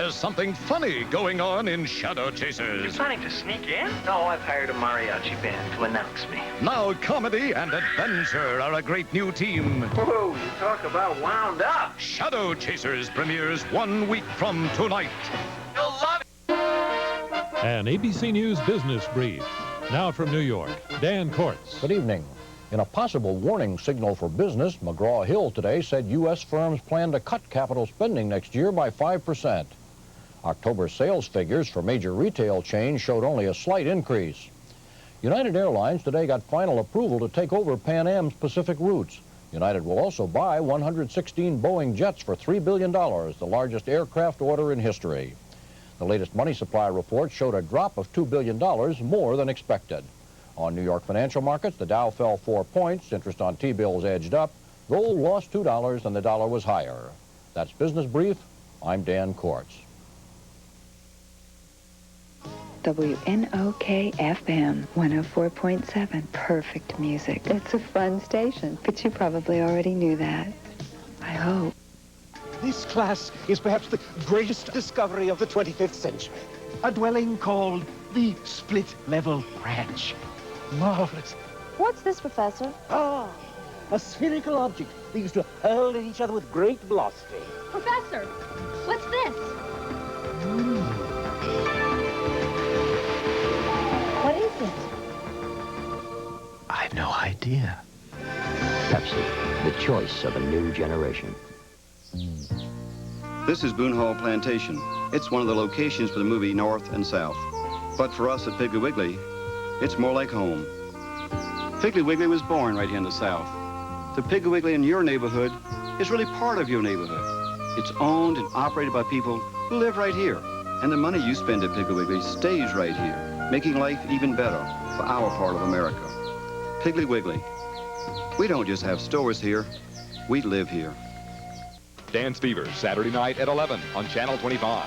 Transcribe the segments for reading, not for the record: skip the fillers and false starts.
There's something funny going on in Shadow Chasers. You planning to sneak in? No, I've hired a mariachi band to announce me. Now comedy and adventure are a great new team. Whoa, you talk about wound up. Shadow Chasers premieres 1 week from tonight. You'll love it. An ABC News business brief. Now from New York, Dan Cordtz. Good evening. In a possible warning signal for business, McGraw-Hill today said U.S. firms plan to cut capital spending next year by 5%. October sales figures for major retail chains showed only a slight increase. United Airlines today got final approval to take over Pan Am's Pacific routes. United will also buy 116 Boeing jets for $3 billion, the largest aircraft order in history. The latest money supply report showed a drop of $2 billion, more than expected. On New York financial markets, the Dow fell 4 points, interest on T-bills edged up, gold lost $2, and the dollar was higher. That's Business Brief. I'm Dan Cordtz. WNOK-FM 104.7. Perfect music. It's a fun station, but you probably already knew that. I hope. This class is perhaps the greatest discovery of the 25th century. A dwelling called the Split-Level Ranch. Marvelous. What's this, Professor? Ah, a spherical object they used to hurl at each other with great velocity. Professor, what's this? What is it? I've no idea. Pepsi, the choice of a new generation. This is Boone Hall Plantation. It's one of the locations for the movie North and South. But for us at Piggly Wiggly, it's more like home. Piggly Wiggly was born right here in the South. The Piggly Wiggly in your neighborhood is really part of your neighborhood. It's owned and operated by people who live right here. And the money you spend at Piggly Wiggly stays right here, making life even better for our part of America. Piggly Wiggly. We don't just have stores here, we live here. Dance Fever, Saturday night at 11 on Channel 25.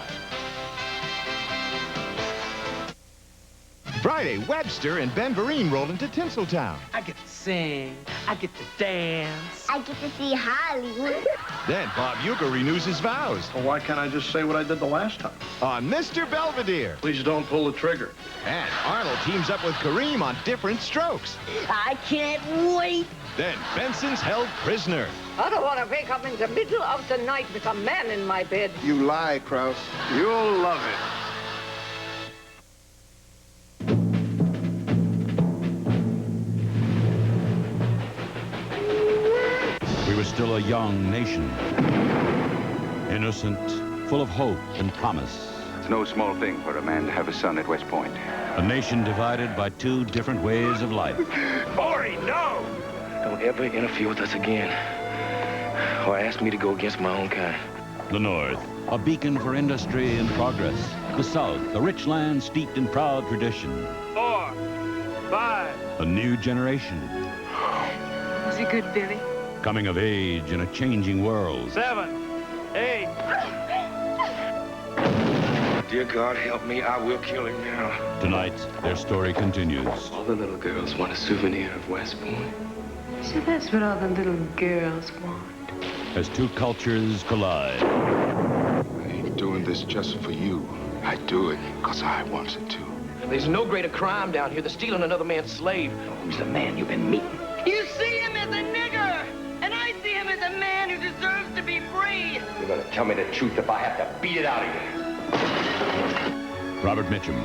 Friday, Webster and Ben Vereen roll into Tinseltown. I get to sing. I get to dance. I get to see Hollywood. Then Bob Uecker renews his vows. Well, why can't I just say what I did the last time? On Mr. Belvedere. Please don't pull the trigger. And Arnold teams up with Kareem on Diff'rent Strokes. I can't wait. Then Benson's held prisoner. I don't want to wake up in the middle of the night with a man in my bed. You lie, Krause. You'll love it. We were still a young nation, innocent, full of hope and promise. It's no small thing for a man to have a son at West Point. A nation divided by two different ways of life. Maury, no! Don't ever interfere with us again, or ask me to go against my own kind. The North, a beacon for industry and progress. The South, a rich land steeped in proud tradition. 4, 5. A new generation. Is he good, Billy? Coming of age in a changing world. 7, 8. Dear God, help me. I will kill him now. Tonight, their story continues. All the little girls want a souvenir of West Point. So that's what all the little girls want. As two cultures collide. I ain't doing this just for you. I do it because I wanted to. There's no greater crime down here than stealing another man's slave. Who's the man you've been meeting? You see him as a nigger, and I see him as a man who deserves to be free. You're gonna tell me the truth if I have to beat it out of you. Robert Mitchum,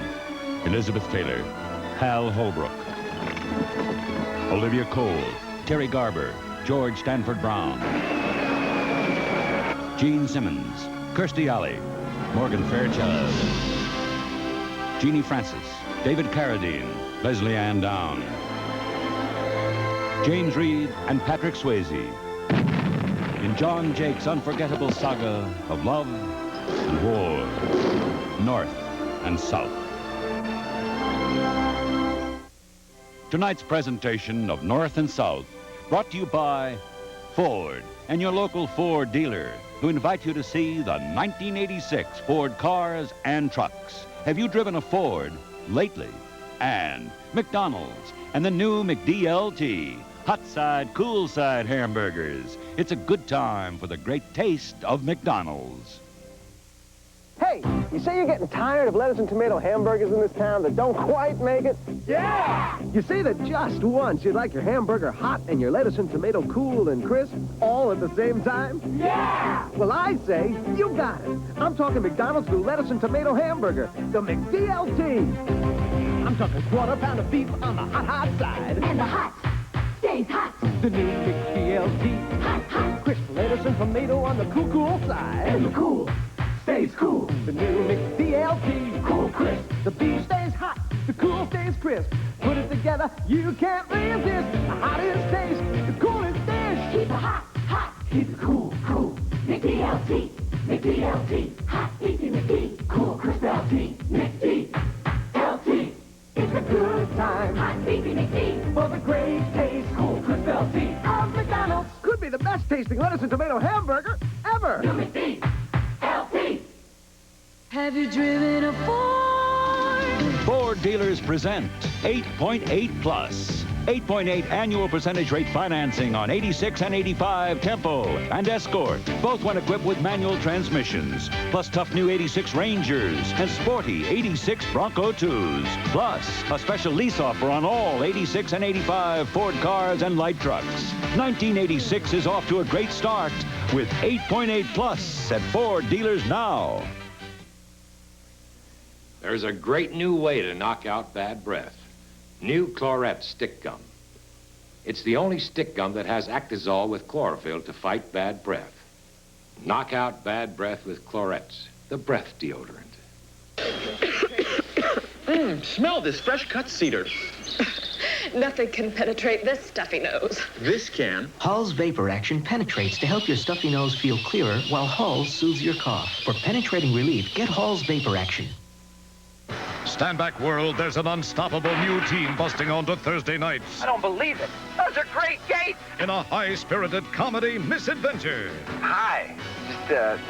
Elizabeth Taylor, Hal Holbrook, Olivia Cole, Terry Garber, George Stanford Brown, Gene Simmons, Kirstie Alley, Morgan Fairchild, Jeannie Francis, David Carradine, Leslie Ann Down, James Reed and Patrick Swayze in John Jake's unforgettable saga of love and war, North and South. Tonight's presentation of North and South brought to you by Ford and your local Ford dealer, who invite you to see the 1986 Ford cars and trucks. Have you driven a Ford lately? And McDonald's and the new McDLT. Hot side, cool side hamburgers. It's a good time for the great taste of McDonald's. Hey, You say you're getting tired of lettuce and tomato hamburgers in this town that don't quite make it? Yeah! You say that just once you'd like your hamburger hot and your lettuce and tomato cool and crisp all at the same time? Yeah! Well, I say you got it. I'm talking McDonald's new lettuce and tomato hamburger, the McDLT. I'm talking quarter pound of beef on the hot side. And the hot stays hot. The new McDLT. Hot. Crisp lettuce and tomato on the cool side. And the cool stays cool. The new McDLT. Cool crisp. The beef stays hot. The cool stays crisp. Put it together, you can't resist. The hottest taste, the coolest dish. Keep it hot. Keep it cool. McDLT. Hot, easy McD. Cool, crisp LT. McDLT. It's a good time. Hot, easy McD. For the great taste. Cool, crisp LT. Of McDonald's. Could be the best tasting lettuce and tomato hamburger ever. New McDLT. Have you driven a Ford? Ford dealers present 8.8 Plus. 8.8 annual percentage rate financing on 86 and 85 Tempo and Escort, both when equipped with manual transmissions, plus tough new 86 Rangers and sporty 86 Bronco 2s, plus a special lease offer on all 86 and 85 Ford cars and light trucks. 1986 is off to a great start with 8.8 Plus at Ford dealers now. There's a great new way to knock out bad breath. New Clorets stick gum. It's the only stick gum that has Actazole with chlorophyll to fight bad breath. Knock out bad breath with Clorets, the breath deodorant. Smell this fresh cut cedar. Nothing can penetrate this stuffy nose. This can. Hull's Vapor Action penetrates to help your stuffy nose feel clearer while Hull soothes your cough. For penetrating relief, get Hull's Vapor Action. Stand back, world. There's an unstoppable new team busting onto Thursday nights. I don't believe it. Those are great dates. In a high-spirited comedy misadventure. Hi. Just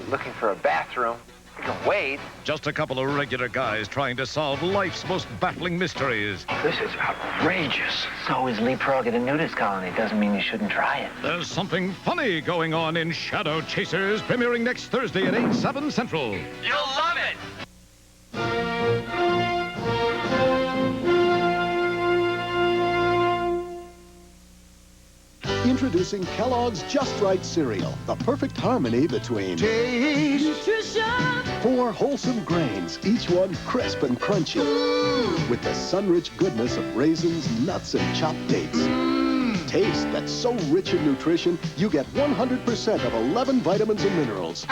looking for a bathroom. You can wait. Just a couple of regular guys trying to solve life's most baffling mysteries. This is outrageous. So is leapfrogging a nudist colony. Doesn't mean you shouldn't try it. There's something funny going on in Shadow Chasers, premiering next Thursday at 8, 7 Central. You'll love it. Introducing Kellogg's Just Right cereal, the perfect harmony between taste, nutrition, 4 wholesome grains, each one crisp and crunchy, with the sun-rich goodness of raisins, nuts, and chopped dates. Taste that's so rich in nutrition, you get 100% of 11 vitamins and minerals.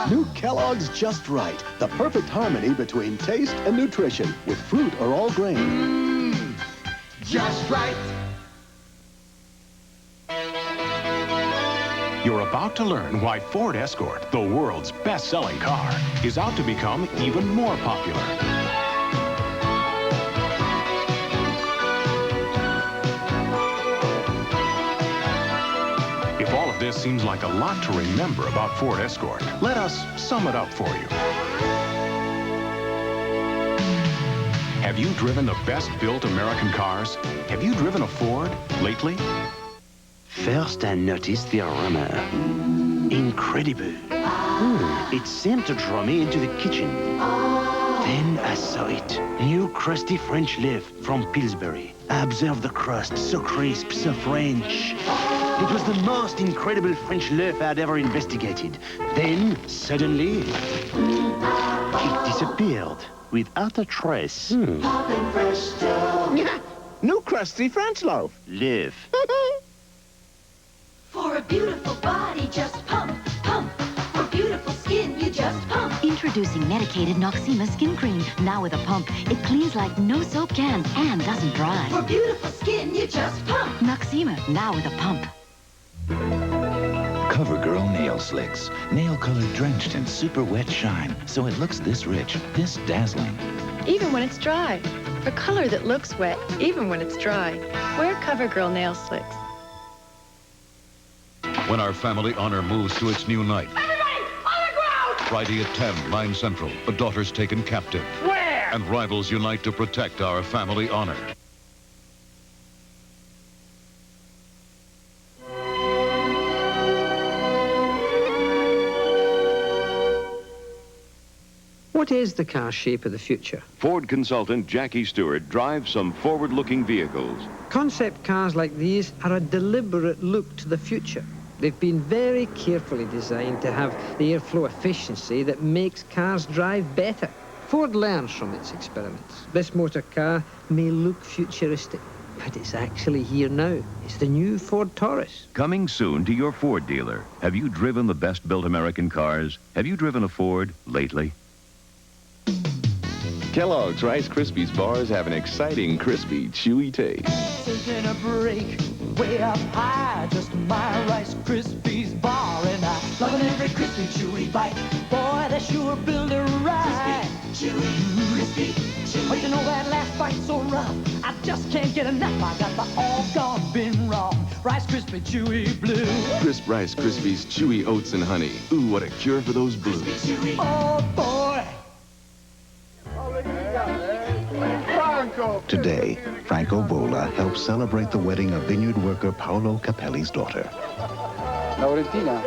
New Kellogg's Just Right, the perfect harmony between taste and nutrition, with fruit or all grain. Just right. You're about to learn why Ford Escort, the world's best-selling car, is out to become even more popular. If all of this seems like a lot to remember about Ford Escort, let us sum it up for you. Have you driven the best-built American cars? Have you driven a Ford lately? First, I noticed the aroma. Incredible. It seemed to draw me into the kitchen. Then I saw it. New crusty French loaf from Pillsbury. I observed the crust, so crisp, so French. It was the most incredible French loaf I'd ever investigated. Then, suddenly, it disappeared without a trace. New crusty French loaf. Loaf. For a beautiful body, just pump, pump. For beautiful skin, you just pump. Introducing medicated Noxzema skin cream. Now with a pump, it cleans like no soap can and doesn't dry. For beautiful skin, you just pump. Noxzema, now with a pump. CoverGirl Nail Slicks. Nail color drenched in super wet shine, so it looks this rich, this dazzling. Even when it's dry. A color that looks wet, even when it's dry. Wear CoverGirl Nail Slicks. When our family honor moves to its new night. Everybody, on the ground! Friday at 10, 9 Central. A daughter's taken captive. Where? And rivals unite to protect our family honor. What is the car shape of the future? Ford consultant Jackie Stewart drives some forward-looking vehicles. Concept cars like these are a deliberate look to the future. They've been very carefully designed to have the airflow efficiency that makes cars drive better. Ford learns from its experiments. This motor car may look futuristic, but it's actually here now. It's the new Ford Taurus. Coming soon to your Ford dealer. Have you driven the best-built American cars? Have you driven a Ford lately? Kellogg's Rice Krispies bars have an exciting, crispy, chewy taste. Taking a break way up high, just my Rice Krispies bar, and I loving every crispy, chewy bite. Boy, they sure build a ride. Crispy, chewy, crispy, chewy. But you know that last bite's so rough, I just can't get enough. I got my all gone been wrong. Rice Krispie, chewy blue. Crisp Rice Krispies, chewy oats and honey. Ooh, what a cure for those blues. Oh boy. Today, Franco Boalla helps celebrate the wedding of vineyard worker Paolo Capelli's daughter. Laurentina.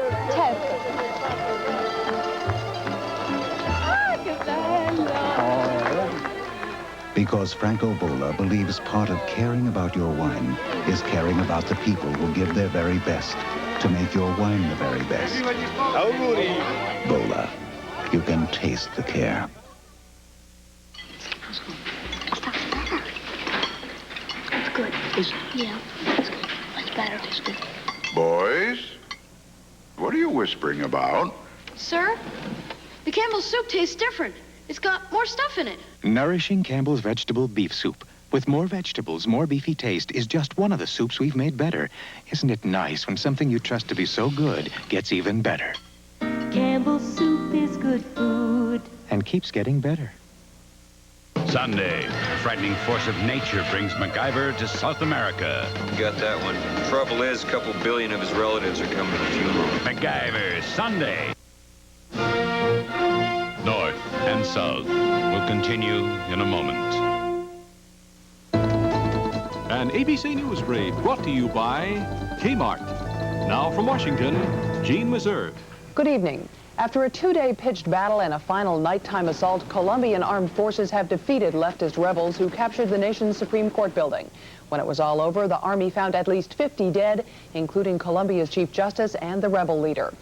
Because Franco Boalla believes part of caring about your wine is caring about the people who give their very best to make your wine the very best. Boalla, you can taste the care. Good. Yeah, that's good. That's better. That's good. Boys, what are you whispering about? Sir, the Campbell soup tastes different. It's got more stuff in it. Nourishing Campbell's vegetable beef soup. With more vegetables, more beefy taste is just one of the soups we've made better. Isn't it nice when something you trust to be so good gets even better? Campbell's soup is good food. And keeps getting better. Sunday, a frightening force of nature brings MacGyver to South America. Got that one. Trouble is, a couple billion of his relatives are coming to the funeral. MacGyver, Sunday. North and South will continue in a moment. An ABC News Brief brought to you by Kmart. Now from Washington, Jeanne Meserve. Good evening. After a two-day pitched battle and a final nighttime assault, Colombian armed forces have defeated leftist rebels who captured the nation's Supreme Court building. When it was all over, the army found at least 50 dead, including Colombia's Chief Justice and the rebel leader.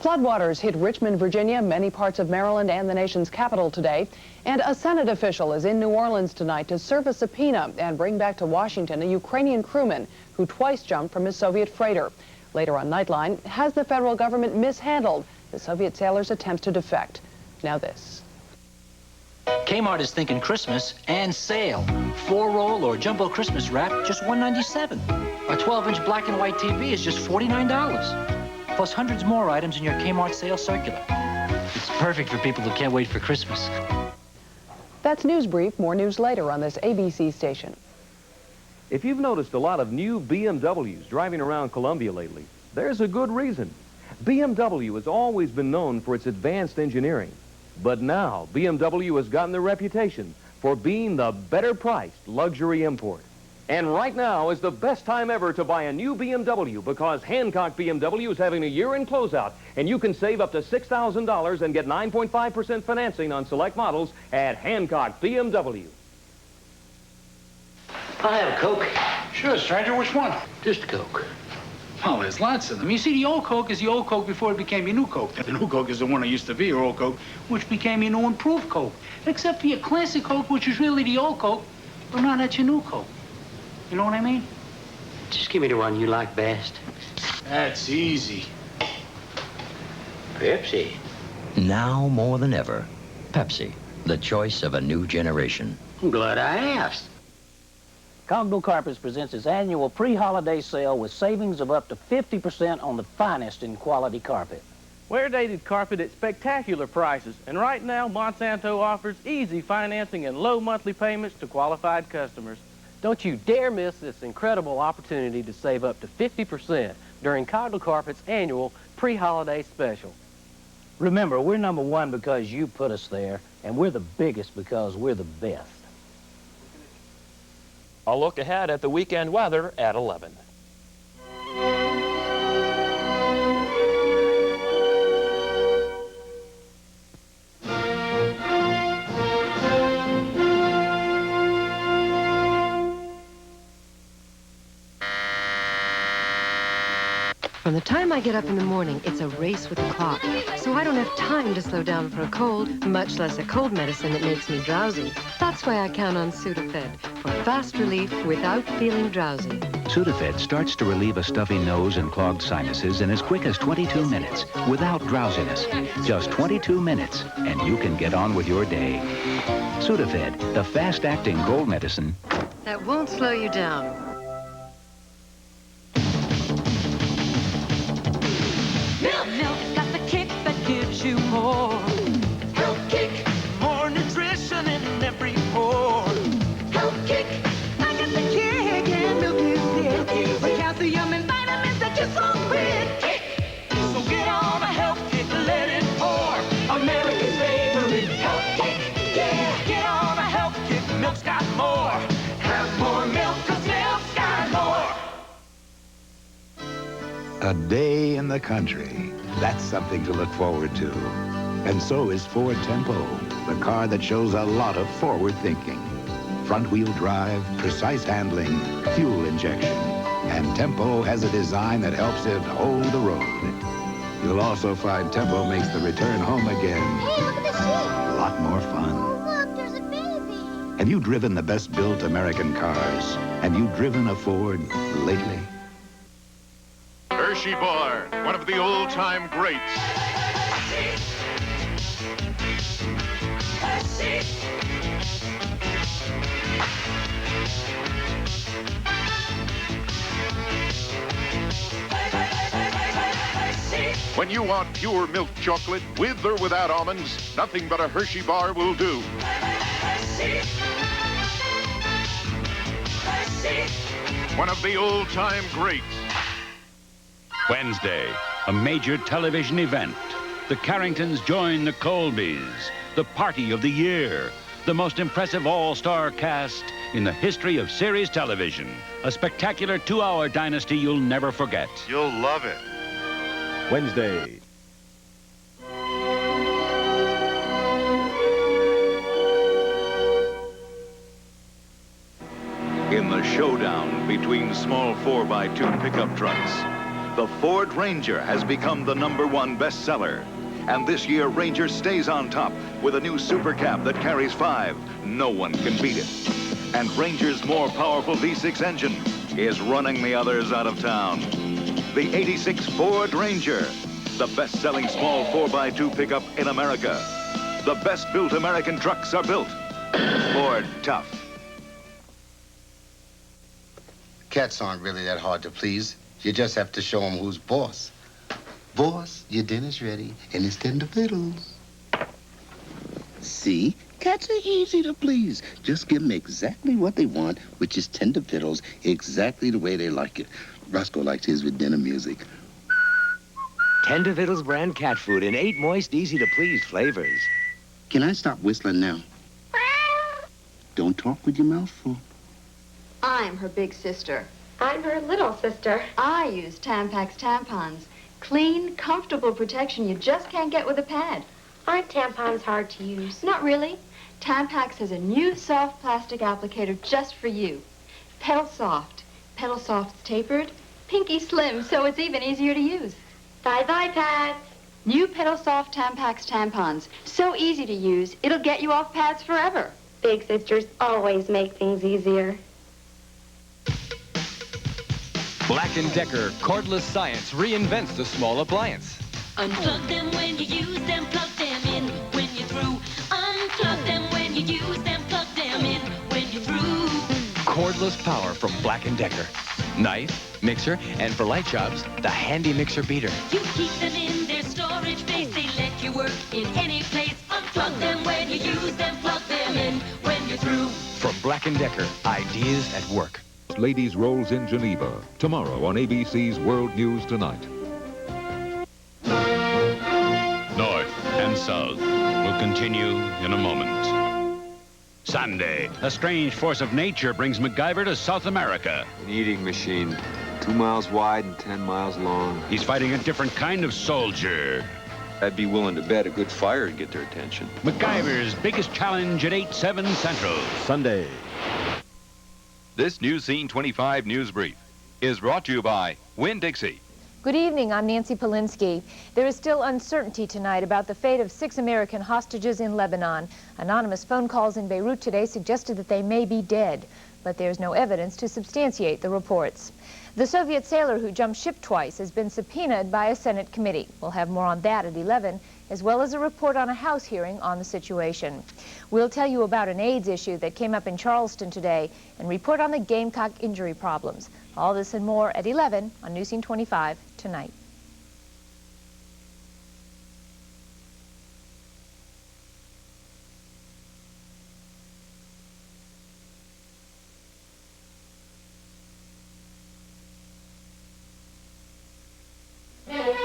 Floodwaters hit Richmond, Virginia, many parts of Maryland, and the nation's capital today. And a Senate official is in New Orleans tonight to serve a subpoena and bring back to Washington a Ukrainian crewman who twice jumped from his Soviet freighter. Later on Nightline, has the federal government mishandled the Soviet sailors' attempts to defect? Now this. Kmart is thinking Christmas and sale. 4-roll or jumbo Christmas wrap, just $197. A 12-inch black and white TV is just $49. Plus hundreds more items in your Kmart sale circular. It's perfect for people who can't wait for Christmas. That's News Brief. More news later on this ABC station. If you've noticed a lot of new BMWs driving around Columbia lately, there's a good reason. BMW has always been known for its advanced engineering. But now, BMW has gotten the reputation for being the better-priced luxury import. And right now is the best time ever to buy a new BMW because Hancock BMW is having a year-end closeout, and you can save up to $6,000 and get 9.5% financing on select models at Hancock BMW. I'll have a Coke. Sure, stranger. Which one? Just a Coke. Well, there's lots of them. You see, the old Coke is the old Coke before it became your new Coke. The new Coke is the one that used to be your old Coke, which became your new improved Coke. Except for your classic Coke, which is really the old Coke, but now that's your new Coke. You know what I mean? Just give me the one you like best. That's easy. Pepsi. Now more than ever, Pepsi, the choice of a new generation. I'm glad I asked. Cogdill Carpets presents its annual pre-holiday sale with savings of up to 50% on the finest in quality carpet. Wear-dated carpet at spectacular prices, and right now Monsanto offers easy financing and low monthly payments to qualified customers. Don't you dare miss this incredible opportunity to save up to 50% during Cogdill Carpets' annual pre-holiday special. Remember, we're #1 because you put us there, and we're the biggest because we're the best. A look ahead at the weekend weather at 11. From the time I get up in the morning, it's a race with the clock. So I don't have time to slow down for a cold, much less a cold medicine that makes me drowsy. That's why I count on Sudafed for fast relief without feeling drowsy. Sudafed starts to relieve a stuffy nose and clogged sinuses in as quick as 22 minutes without drowsiness. Just 22 minutes, and you can get on with your day. Sudafed, the fast-acting cold medicine That won't slow you down. Milk's got the kick that gives you more. Health kick. More nutrition in every pore. Health kick. I got the kick and milk is it. With calcium and vitamins that you're so quick. So get on a health kick, let it pour. America's favorite health kick. Yeah, get on a health kick. Milk's got more. Have more milk, 'cause milk's got more. A day in the country. That's something to look forward to. And so is Ford Tempo, the car that shows a lot of forward thinking. Front-wheel drive, precise handling, fuel injection. And Tempo has a design that helps it hold the road. You'll also find Tempo makes the return home again Hey, look at the sheep. a lot more fun. Oh, look, there's a baby. Have you driven the best-built American cars? Have you driven a Ford lately? Hershey Bar, one of the old-time greats. When you want pure milk chocolate, with or without almonds, nothing but a Hershey Bar will do. One of the old-time greats. Wednesday, a major television event. The Carringtons join the Colbys, the party of the year, the most impressive all-star cast in the history of series television. A spectacular 2-hour dynasty you'll never forget. You'll love it. Wednesday. In the showdown between small 4x2 pickup trucks, the Ford Ranger has become the #1 bestseller. And this year, Ranger stays on top with a new super cab that carries 5. No one can beat it. And Ranger's more powerful V6 engine is running the others out of town. The '86 Ford Ranger, the best-selling small 4x2 pickup in America. The best-built American trucks are built. Ford Tough. Cats aren't really that hard to please. You just have to show them who's boss. Boss, your dinner's ready, and it's tender fiddles. See? Cats are easy to please. Just give them exactly what they want, which is tender fiddles, exactly the way they like it. Roscoe likes his with dinner music. Tender Fiddles brand cat food in 8 moist, easy-to-please flavors. Can I stop whistling now? Don't talk with your mouth full. I'm her big sister. I'm her little sister. I use Tampax tampons. Clean, comfortable protection you just can't get with a pad. Aren't tampons hard to use? Not really. Tampax has a new soft plastic applicator just for you. Pedal Soft. Pedal Soft's tapered, pinky slim, so it's even easier to use. Bye-bye, pads. New Pedal Soft Tampax tampons. So easy to use, it'll get you off pads forever. Big sisters always make things easier. Black & Decker cordless science reinvents the small appliance. Unplug them when you use them, plug them in when you're through. Unplug them when you use them, plug them in when you're through. Cordless power from Black & Decker. Knife, mixer, and for light jobs, the handy mixer beater. You keep them in their storage base, they let you work in any place. Unplug them when you use them, plug them in when you're through. From Black & Decker, ideas at work. Ladies' Rolls in Geneva, tomorrow on ABC's World News Tonight. North and South will continue in a moment. Sunday, a strange force of nature brings MacGyver to South America. An eating machine, 2 miles wide and 10 miles long. He's fighting a different kind of soldier. I'd be willing to bet a good fire to get their attention. MacGyver's biggest challenge at 8/7 Central. Sunday. This News Scene 25 News Brief is brought to you by Winn-Dixie, Good evening, I'm Nancy Polinsky. There is still uncertainty tonight about the fate of 6 American hostages in Lebanon. Anonymous phone calls in Beirut today suggested that they may be dead, but there's no evidence to substantiate the reports. The Soviet sailor who jumped ship twice has been subpoenaed by a Senate committee. We'll have more on that at 11, as well as a report on a House hearing on the situation. We'll tell you about an AIDS issue that came up in Charleston today and report on the Gamecock injury problems. All this and more at 11 on News Scene 25 tonight.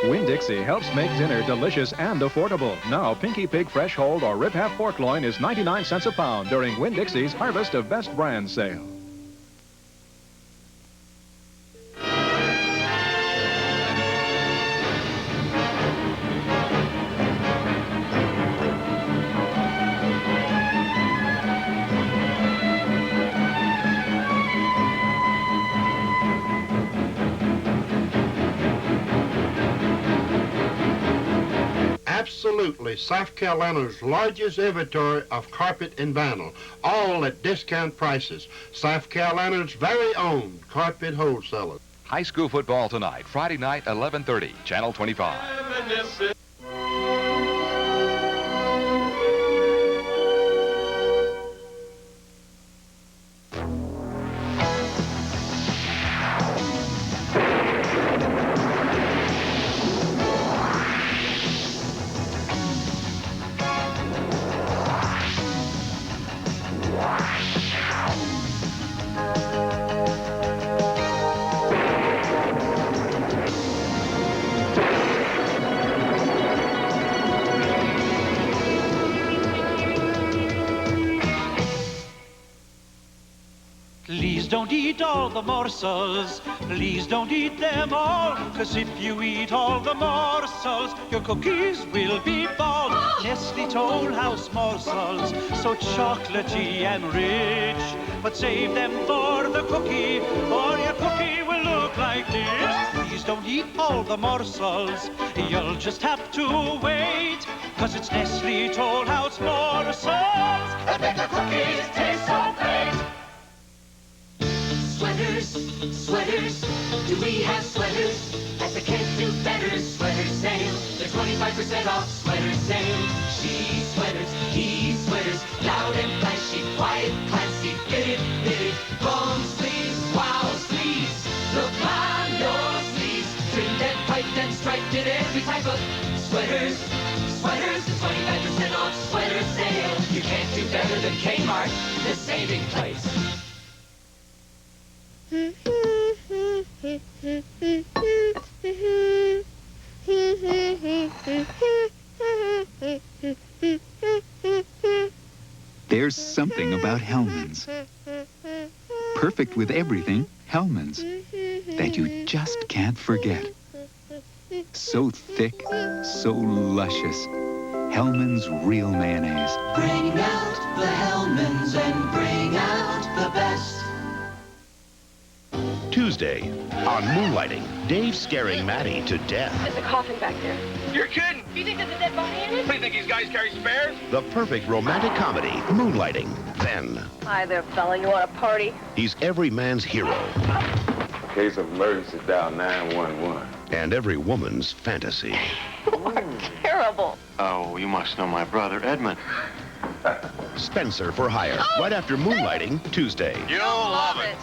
Winn-Dixie helps make dinner delicious and affordable. Now, Pinky Pig Fresh Hold or Rib Half Pork Loin is 99 cents a pound during Winn-Dixie's Harvest of Best Brands sale. Absolutely, South Carolina's largest inventory of carpet and vinyl, all at discount prices. South Carolina's very own carpet wholesaler. High school football tonight, Friday night, 11:30, Channel 25. Please don't eat all the morsels, please don't eat them all, 'cause if you eat all the morsels, your cookies will be bald. Nestle Toll House morsels, so chocolatey and rich, but save them for the cookie, or your cookie will look like this. Please don't eat all the morsels, you'll just have to wait, 'cause it's Nestle Toll House morsels that make the cookies taste so great. Sweaters, sweaters, do we have sweaters? At the Can't Do Better sweater sale, they're 25% off sweater sale. She sweaters, he sweaters, loud and flashy, quiet, classy, fitted, long sleeves, wow sleeves. Look on your sleeves, trimmed and piped and striped in every type of sweaters. Sweaters, the 25% off sweater sale. You can't do better than Kmart, the saving place. There's something about Hellmann's. Perfect with everything, Hellmann's. That you just can't forget. So thick, so luscious. Hellmann's real mayonnaise. Bring out the Hellmann's and bring out the best. Tuesday, on Moonlighting, Dave scaring Maddie to death. There's a coffin back there. You're kidding! Do you think there's a dead body in it? What do you think these guys carry spares? The perfect romantic comedy, Moonlighting. Then, Hi there, fella. You want a party? he's every man's hero. Case of emergency, dial 911. And every woman's fantasy. Terrible. Oh, you must know my brother, Edmund. Spencer for Hire, right after Moonlighting, Tuesday. You'll love it.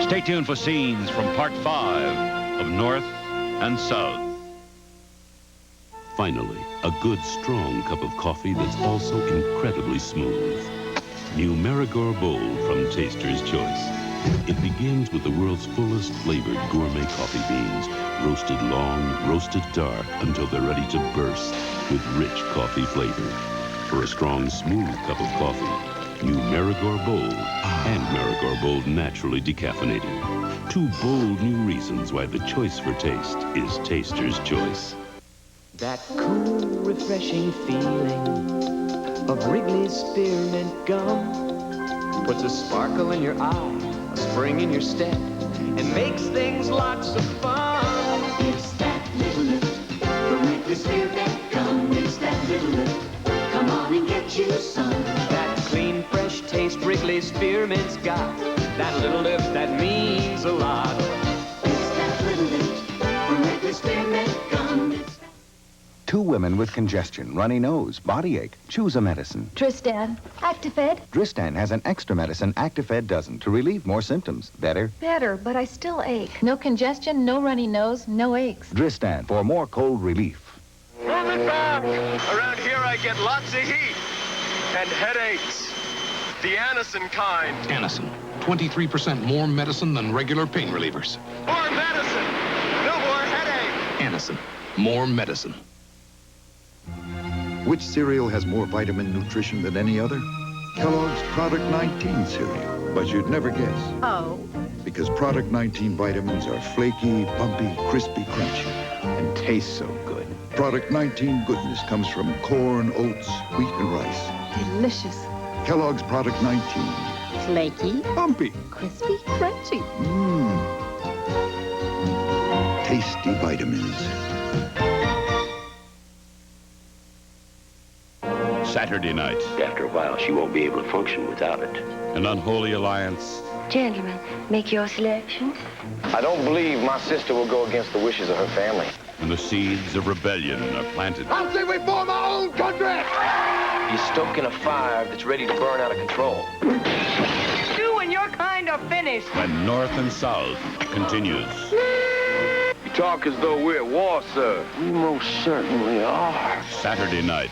Stay tuned for scenes from Part 5 of North and South. Finally, a good, strong cup of coffee that's also incredibly smooth. New Marigore Bold from Taster's Choice. It begins with the world's fullest flavored gourmet coffee beans, roasted long, roasted dark, until they're ready to burst with rich coffee flavor. For a strong, smooth cup of coffee, new Marigore Bold and Marigore Bold naturally decaffeinated. Two bold new reasons why the choice for taste is Taster's Choice. That cool, refreshing feeling of Wrigley's Spearmint Gum puts a sparkle in your eye, a spring in your step, and makes things lots of fun. that little lift. Come on and get you some. That clean, fresh taste Wrigley Spearmint's got. That little lift that means a lot. It's that little lift from Wrigley Spearmint Gum. Two women with congestion, runny nose, body ache. Choose a medicine. Tristan, Actifed. Dristan has an extra medicine Actifed doesn't to relieve more symptoms. Better? Better, but I still ache. No congestion, no runny nose, no aches. Dristan for more cold relief. Moving back. Around here I get lots of heat and headaches. The Anacin kind. Anacin, 23% more medicine than regular pain relievers. More medicine. No more headache. Anacin, more medicine. Which cereal has more vitamin nutrition than any other? Kellogg's Product 19 cereal. But you'd never guess. Oh. Because Product 19 vitamins are flaky, bumpy, crispy, crunchy. And taste so good. Product 19 goodness comes from corn, oats, wheat, and rice. Delicious. Kellogg's Product 19. Flaky. Bumpy. Crispy. Crunchy. Tasty vitamins. Saturday night. After a while, she won't be able to function without it. An unholy alliance. Gentlemen, make your selection. I don't believe my sister will go against the wishes of her family. And the seeds of rebellion are planted. I say we form our own country! You're stoking a fire that's ready to burn out of control. You and your kind are finished. When North and South continues. You talk as though we're at war, sir. We most certainly are. Saturday night.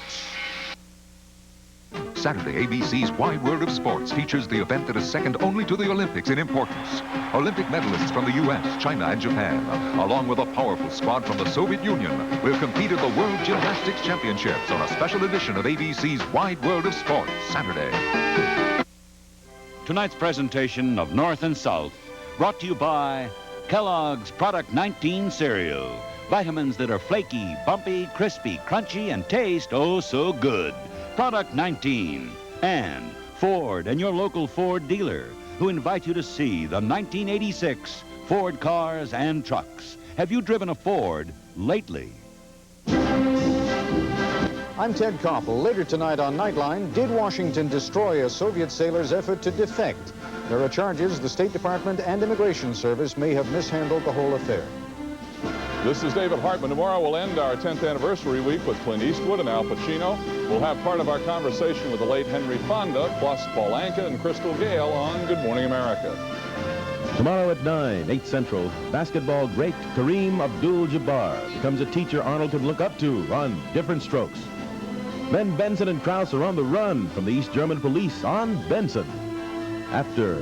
Saturday, ABC's Wide World of Sports features the event that is second only to the Olympics in importance. Olympic medalists from the U.S., China, and Japan, along with a powerful squad from the Soviet Union, will compete in the World Gymnastics Championships on a special edition of ABC's Wide World of Sports, Saturday. Tonight's presentation of North and South, brought to you by Kellogg's Product 19 cereal. Vitamins that are flaky, bumpy, crispy, crunchy, and taste oh so good. Product 19, and Ford and your local Ford dealer, who invite you to see the 1986 Ford cars and trucks. Have you driven a Ford lately? I'm Ted Koppel. Later tonight on Nightline, did Washington destroy a Soviet sailor's effort to defect? There are charges the State Department and Immigration Service may have mishandled the whole affair. This is David Hartman. Tomorrow we'll end our 10th anniversary week with Clint Eastwood and Al Pacino. We'll have part of our conversation with the late Henry Fonda, plus Paul Anka and Crystal Gale on Good Morning America. Tomorrow at 9, 8 Central, basketball great Kareem Abdul-Jabbar becomes a teacher Arnold could look up to on Diff'rent Strokes. Then Benson and Krause are on the run from the East German police on Benson. After,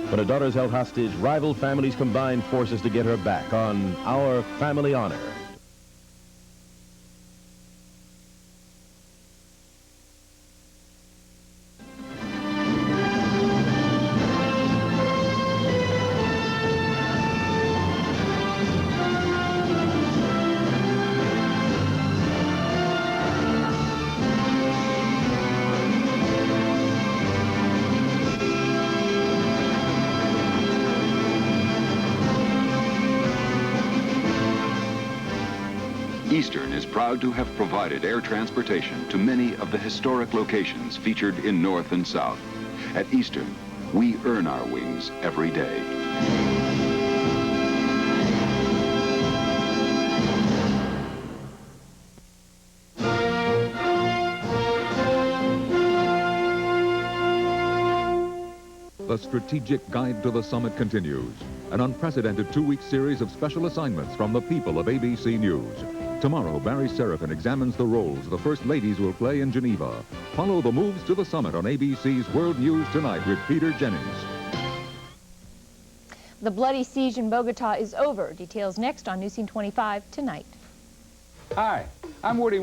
when a daughter is held hostage, rival families combine forces to get her back on Our Family Honor. Eastern is proud to have provided air transportation to many of the historic locations featured in North and South. At Eastern, we earn our wings every day. The Strategic Guide to the Summit continues. An unprecedented two-week series of special assignments from the people of ABC News. Tomorrow, Barry Serafin examines the roles the First Ladies will play in Geneva. Follow the moves to the summit on ABC's World News Tonight with Peter Jennings. The bloody siege in Bogota is over. Details next on News Scene 25 tonight. Hi, I'm Woody.